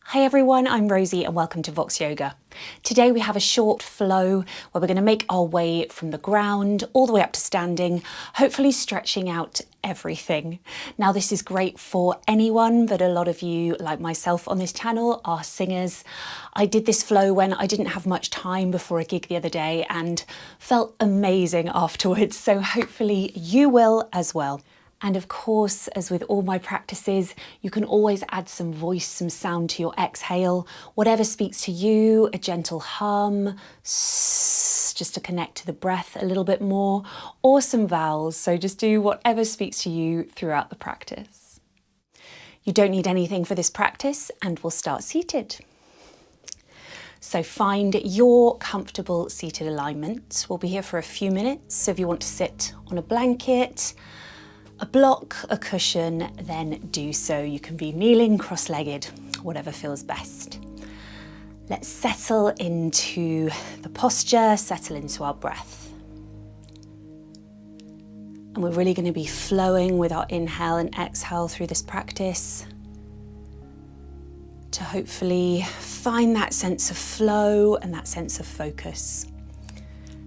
Hi everyone, I'm Rosie and welcome to Vox Yoga. Today we have a short flow where we're going to make our way from the ground all the way up to standing, hopefully stretching out everything. Now this is great for anyone, but a lot of you, like myself on this channel, are singers. I did this flow when I didn't have much time before a gig the other day and felt amazing afterwards, so hopefully you will as well. And of course, as with all my practices, you can always add some voice, some sound to your exhale, whatever speaks to you, a gentle hum, just to connect to the breath a little bit more, or some vowels. So just do whatever speaks to you throughout the practice. You don't need anything for this practice, and we'll start seated. So find your comfortable seated alignment. We'll be here for a few minutes. So if you want to sit on a blanket, a block, a cushion, then do so. You can be kneeling, cross-legged, whatever feels best. Let's settle into the posture, settle into our breath. And we're really going to be flowing with our inhale and exhale through this practice to hopefully find that sense of flow and that sense of focus.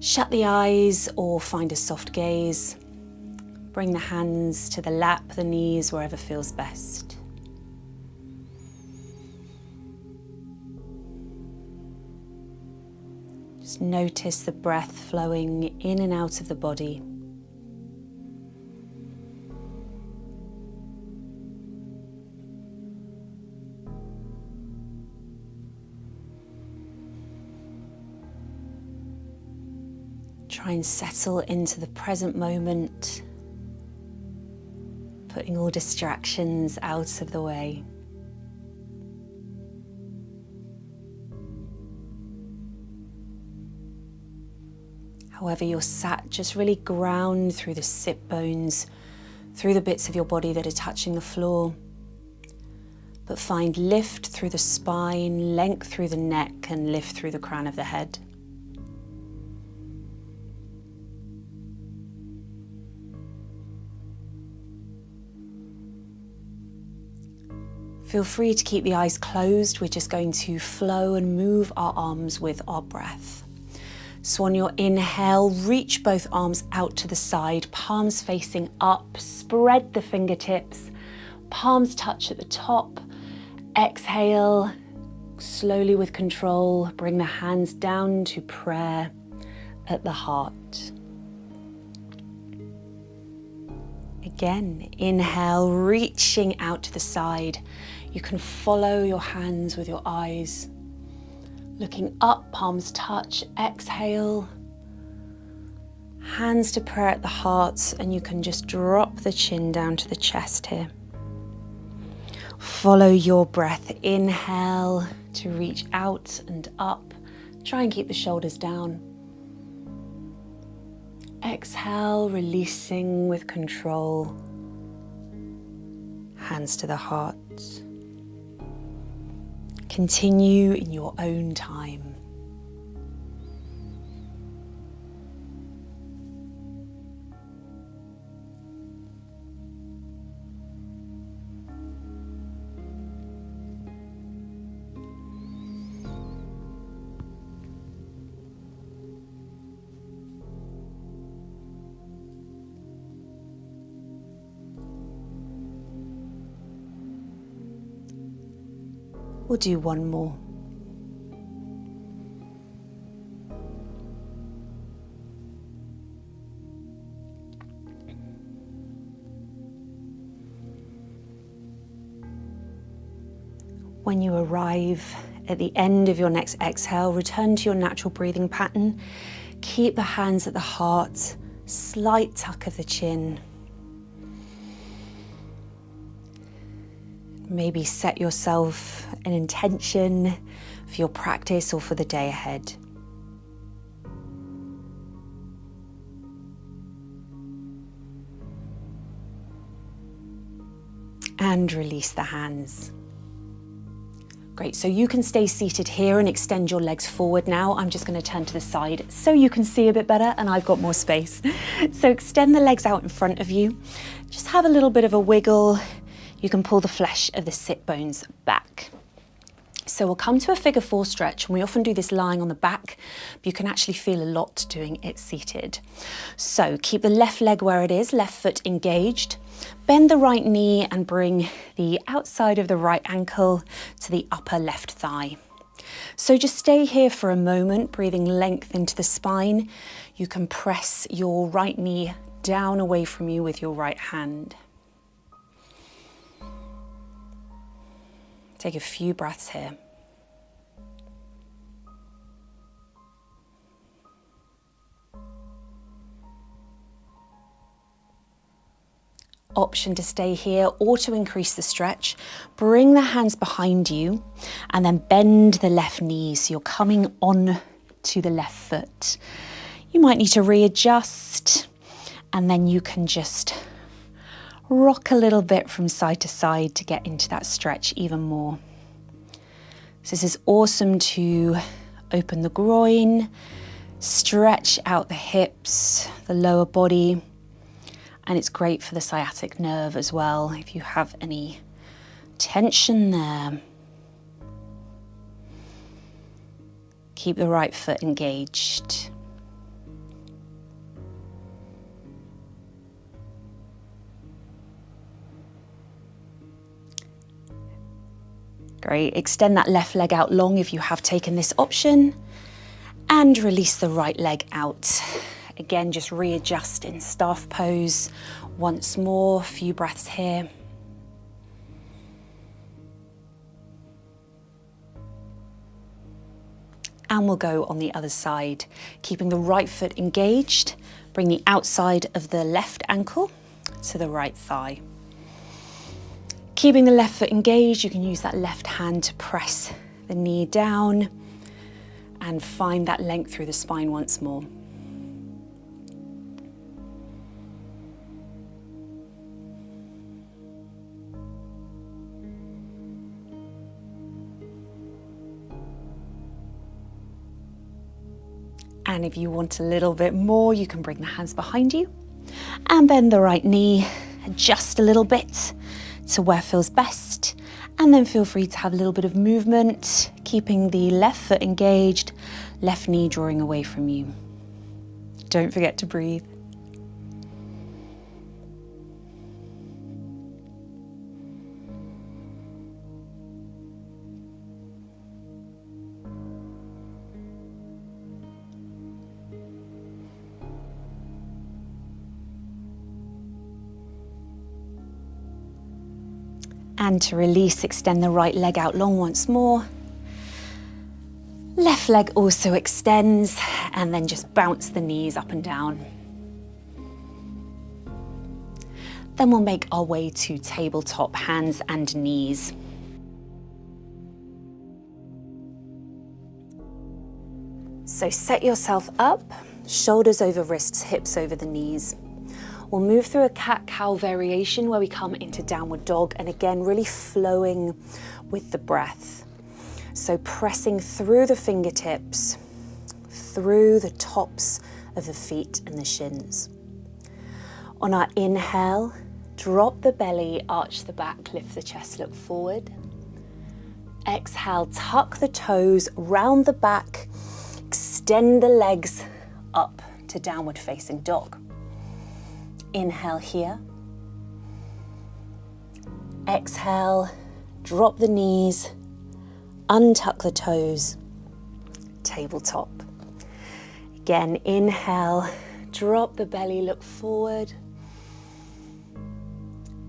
Shut the eyes or find a soft gaze. Bring the hands to the lap, the knees, wherever feels best. Just notice the breath flowing in and out of the body. Try and settle into the present moment, putting all distractions out of the way. However you're sat, just really ground through the sit bones, through the bits of your body that are touching the floor. But find lift through the spine, length through the neck, and lift through the crown of the head. Feel free to keep the eyes closed. We're just going to flow and move our arms with our breath. So on your inhale, reach both arms out to the side, palms facing up, spread the fingertips, palms touch at the top. Exhale, slowly with control, bring the hands down to prayer at the heart. Again, inhale, reaching out to the side. You can follow your hands with your eyes. Looking up, palms touch, exhale. Hands to prayer at the heart, and you can just drop the chin down to the chest here. Follow your breath. Inhale to reach out and up. Try and keep the shoulders down. Exhale, releasing with control. Hands to the heart. Continue in your own time. We'll do one more. When you arrive at the end of your next exhale, return to your natural breathing pattern. Keep the hands at the heart, slight tuck of the chin. Maybe set yourself an intention for your practice or for the day ahead. And release the hands. Great, so you can stay seated here and extend your legs forward now. I'm just going to turn to the side so you can see a bit better and I've got more space. So extend the legs out in front of you. Just have a little bit of a wiggle. You can pull the flesh of the sit bones back. So we'll come to a figure 4 stretch, and we often do this lying on the back, but you can actually feel a lot doing it seated. So keep the left leg where it is, left foot engaged. Bend the right knee and bring the outside of the right ankle to the upper left thigh. So just stay here for a moment, breathing length into the spine. You can press your right knee down away from you with your right hand. Take a few breaths here. Option to stay here or to increase the stretch. Bring the hands behind you and then bend the left knee so you're coming on to the left foot. You might need to readjust, and then you can just rock a little bit from side to side to get into that stretch even more. So this is awesome to open the groin, stretch out the hips, the lower body, and it's great for the sciatic nerve as well if you have any tension there. Keep the right foot engaged. Great, extend that left leg out long if you have taken this option, and release the right leg out. Again, just readjust in staff pose once more, a few breaths here. And we'll go on the other side, keeping the right foot engaged. Bring the outside of the left ankle to the right thigh. Keeping the left foot engaged, you can use that left hand to press the knee down and find that length through the spine once more. And if you want a little bit more, you can bring the hands behind you and bend the right knee just a little bit to where feels best. And then feel free to have a little bit of movement, keeping the left foot engaged, left knee drawing away from you. Don't forget to breathe. And to release, extend the right leg out long once more. Left leg also extends, and then just bounce the knees up and down. Then we'll make our way to tabletop, hands and knees. So set yourself up, shoulders over wrists, hips over the knees. We'll move through a cat-cow variation where we come into downward dog, and again, really flowing with the breath. So pressing through the fingertips, through the tops of the feet and the shins. On our inhale, drop the belly, arch the back, lift the chest, look forward. Exhale, tuck the toes, round the back, extend the legs up to downward facing dog. Inhale here. Exhale, drop the knees, untuck the toes, tabletop. Again, inhale, drop the belly, look forward.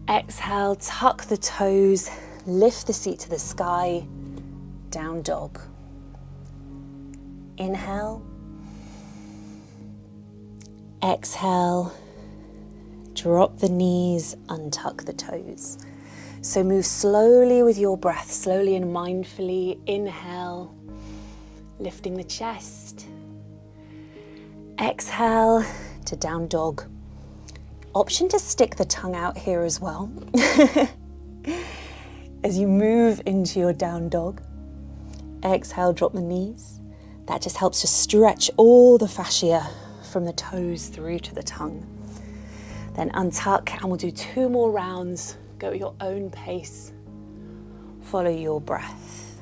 Exhale, tuck the toes, lift the seat to the sky, down dog. Inhale. Exhale. Drop the knees, untuck the toes. So move slowly with your breath, slowly and mindfully. Inhale, lifting the chest. Exhale to down dog. Option to stick the tongue out here as well. As you move into your down dog, exhale, drop the knees. That just helps to stretch all the fascia from the toes through to the tongue. Then untuck, and we'll do 2 more rounds. Go at your own pace. Follow your breath.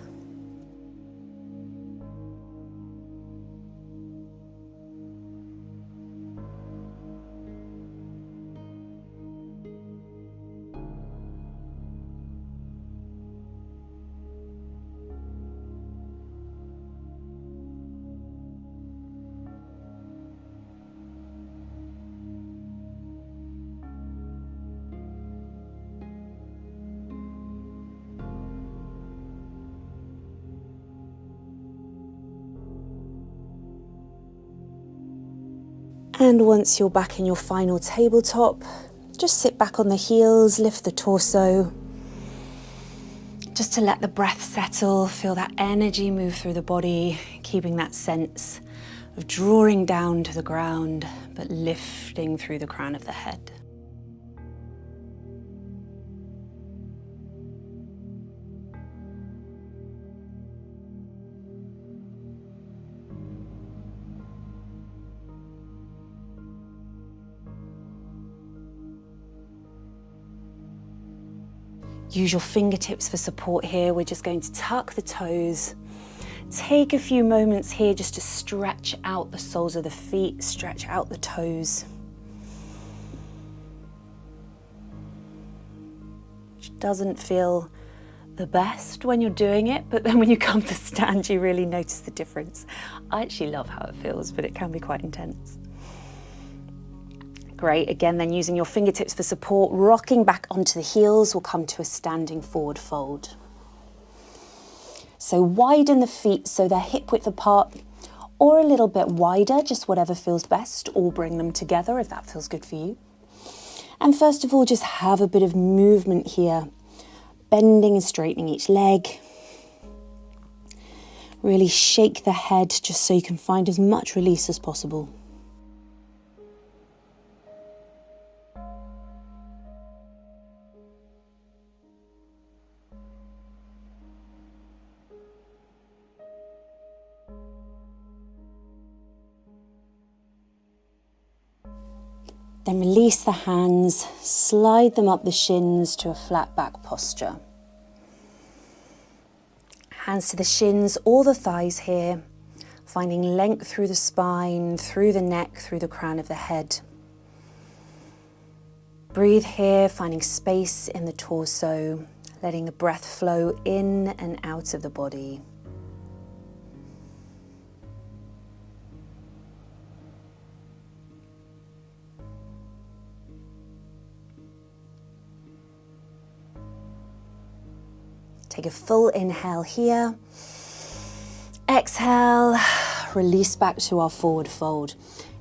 And once you're back in your final tabletop, just sit back on the heels, lift the torso, just to let the breath settle, feel that energy move through the body, keeping that sense of drawing down to the ground, but lifting through the crown of the head. Use your fingertips for support here. We're just going to tuck the toes. Take a few moments here just to stretch out the soles of the feet, stretch out the toes. Which doesn't feel the best when you're doing it, but then when you come to stand, you really notice the difference. I actually love how it feels, but it can be quite intense. Great, again then using your fingertips for support, rocking back onto the heels, we'll come to a standing forward fold. So widen the feet so they're hip width apart, or a little bit wider, just whatever feels best, or bring them together if that feels good for you. And first of all, just have a bit of movement here, bending and straightening each leg. Really shake the head just so you can find as much release as possible. Then release the hands, slide them up the shins to a flat back posture. Hands to the shins or the thighs here, finding length through the spine, through the neck, through the crown of the head. Breathe here, finding space in the torso, letting the breath flow in and out of the body. Take a full inhale here. Exhale, release back to our forward fold.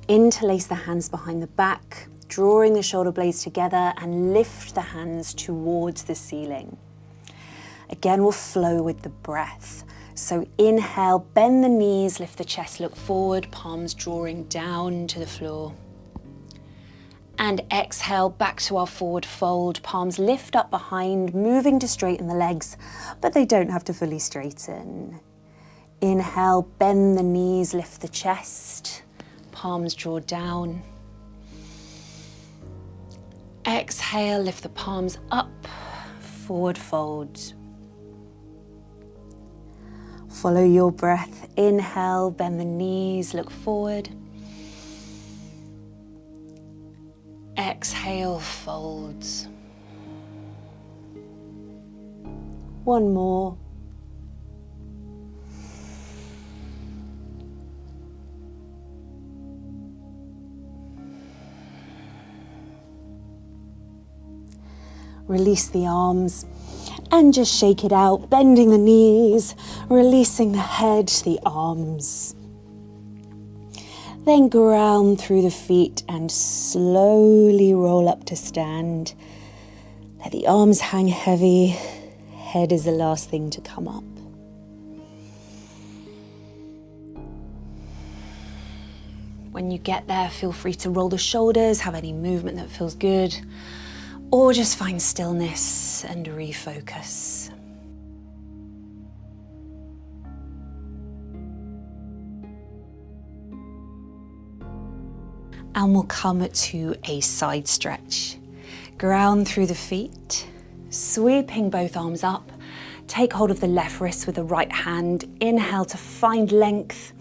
Interlace the hands behind the back, drawing the shoulder blades together and lift the hands towards the ceiling. Again, we'll flow with the breath. So inhale, bend the knees, lift the chest, look forward, palms drawing down to the floor. And exhale, back to our forward fold, palms lift up behind, moving to straighten the legs, but they don't have to fully straighten. Inhale, bend the knees, lift the chest, palms draw down. Exhale, lift the palms up, forward fold. Follow your breath. Inhale, bend the knees, look forward. Exhale, folds. One more. Release the arms and just shake it out, bending the knees, releasing the head, the arms. Then ground through the feet and slowly roll up to stand. Let the arms hang heavy. Head is the last thing to come up. When you get there, feel free to roll the shoulders, have any movement that feels good, or just find stillness and refocus. And we'll come to a side stretch. Ground through the feet, sweeping both arms up. Take hold of the left wrist with the right hand. Inhale to find length.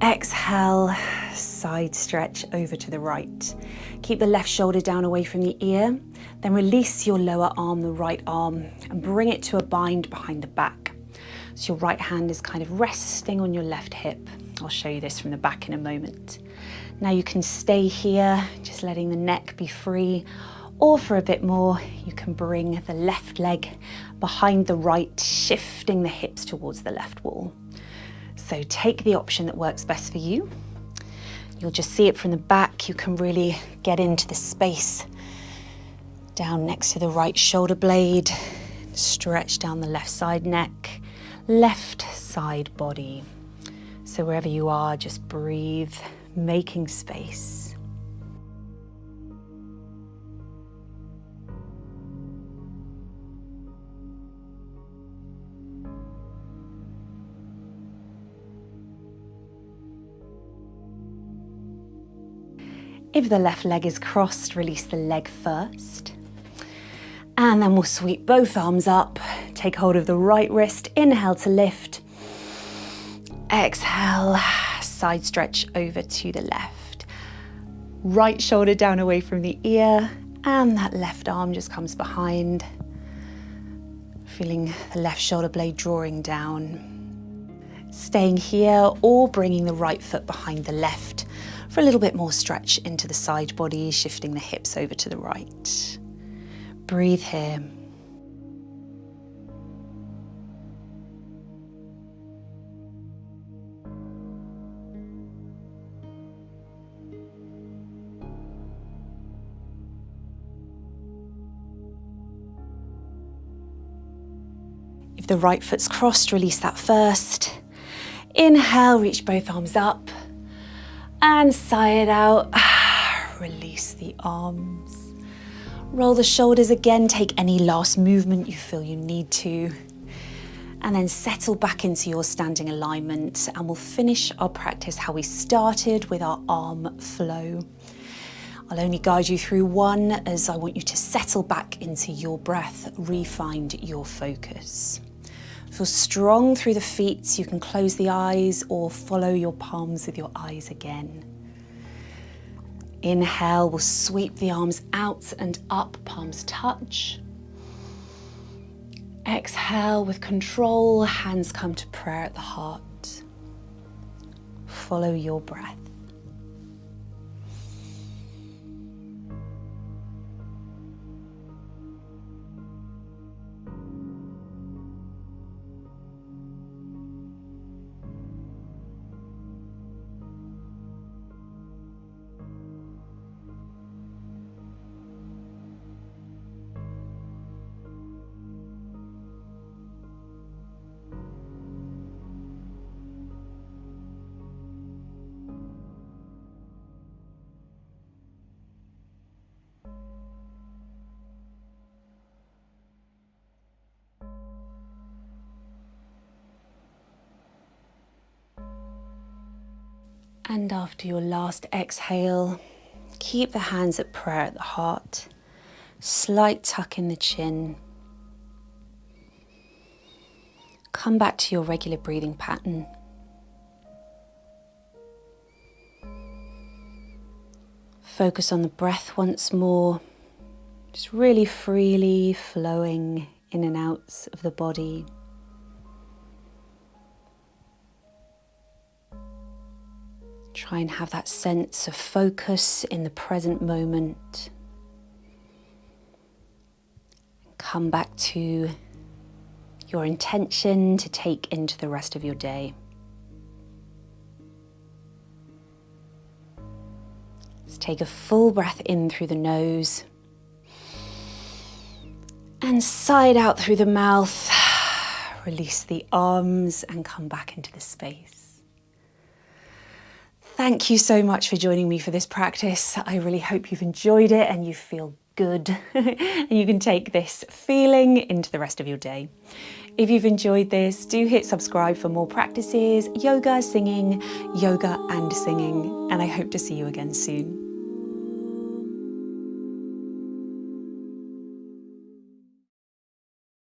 Exhale, side stretch over to the right. Keep the left shoulder down away from the ear. Then release your lower arm, the right arm, and bring it to a bind behind the back. So your right hand is kind of resting on your left hip. I'll show you this from the back in a moment. Now you can stay here, just letting the neck be free, or for a bit more, you can bring the left leg behind the right, shifting the hips towards the left wall. So take the option that works best for you. You'll just see it from the back. You can really get into the space down next to the right shoulder blade. Stretch down the left side neck, left side body. So wherever you are, just breathe, making space. If the left leg is crossed, release the leg first. And then we'll sweep both arms up, take hold of the right wrist, inhale to lift. Exhale, side stretch over to the left. Right shoulder down away from the ear, and that left arm just comes behind. Feeling the left shoulder blade drawing down. Staying here or bringing the right foot behind the left for a little bit more stretch into the side body, shifting the hips over to the right. Breathe here. If the right foot's crossed, release that first. Inhale, reach both arms up. And sigh it out. Release the arms. Roll the shoulders again. Take any last movement you feel you need to. And then settle back into your standing alignment. And we'll finish our practice how we started with our arm flow. I'll only guide you through one, as I want you to settle back into your breath, re-find your focus. Feel strong through the feet, so you can close the eyes or follow your palms with your eyes again. Inhale, we'll sweep the arms out and up, palms touch. Exhale, with control, hands come to prayer at the heart. Follow your breath. And after your last exhale, keep the hands at prayer at the heart. Slight tuck in the chin. Come back to your regular breathing pattern. Focus on the breath once more, just really freely flowing in and out of the body. Try and have that sense of focus in the present moment. Come back to your intention to take into the rest of your day. Let's take a full breath in through the nose and sigh it out through the mouth. Release the arms and come back into the space. Thank you so much for joining me for this practice. I really hope you've enjoyed it and you feel good and you can take this feeling into the rest of your day. If you've enjoyed this, do hit subscribe for more practices, yoga, singing, yoga and singing, and I hope to see you again soon.